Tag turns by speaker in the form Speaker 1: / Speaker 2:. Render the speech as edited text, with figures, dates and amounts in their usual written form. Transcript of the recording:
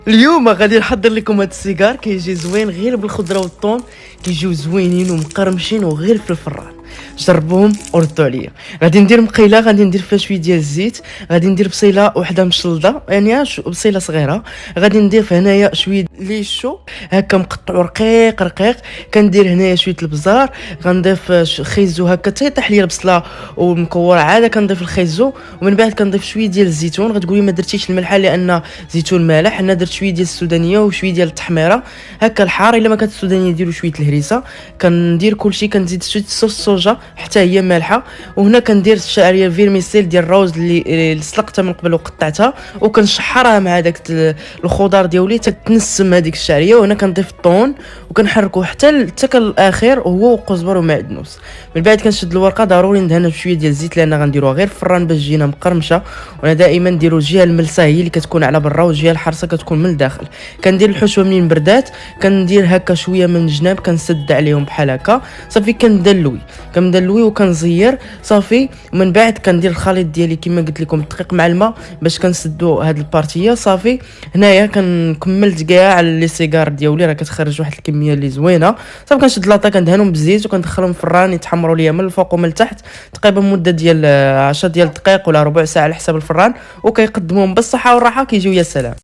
Speaker 1: اليوم غادي نحضر لكم هاد السيجار كيجي زوين غير بالخضره والطون، كيجيو زوينين ومقرمشين وغير في الفران. جربوهم وردوا عليا. غادي ندير مقيله، غادي ندير فيها شويه ديال الزيت، غادي ندير بصيله وحده مشلده يعني بصيله صغيره، غادي ندير في هنايا شويه ليشو هكا مقطع رقيق رقيق، كندير هنايا شويه البزار، غنضيف خيزو هكا تيطيح لي البصله ومكوره عاده، كنضيف الخيزو ومن بعد كنضيف شويه ديال الزيتون. غتقولي ما درتيش الملحه لان زيتون مالح، انا درت شويه ديال السودانيه وشويه ديال التحميره هكا الحار، الا ما كانت السودانيه ديروا شويه الهريسه. كندير كلشي، كنزيد شويه صوص الصوجا حتى هي مالحه، وهنا كندير الشعريه الفيرميسيل ديال الروز اللي سلقتها من قبل وقطعتها وكنشحرها مع داك الخضار ديالي تتنسم هذيك الشعريه. وهنا كنضيف الطون وكنحركو حتى الاخر، وهو قزبر ومعدنوس. من بعد كنشد الورقه، ضروري ندهنها بشويه ديال الزيت لان غنديروها غير في الفران باش تجينا مقرمشه. وانا دائما نديرو الجهه الملسه هي اللي كتكون على برا والجهه الحارسه كتكون من الداخل. كندير الحشوه منين بردات، كندير هكا شويه من الجناب، كنسد عليهم بحال هكا صافي، كندلوي وكنزير صافي. ومن بعد كندير الخليط ديالي كما قلت لكم الدقيق مع الماء باش كنسدو هاد البارتيه صافي. هنايا كنكملت كاع لي سيجار ديالي، راه كتخرج واحد الكميه اللي زوينه صافي. كنشد لاطا كندهنهم بالزيت وكندخلهم في الفران يتحمروا ليا من الفوق ومن التحت تقريبا مده ديال 10 ديال الدقائق ولا ربع ساعه على حسب الفران، وكيقدموهم بالصحه والراحه كيجيو يا سلام.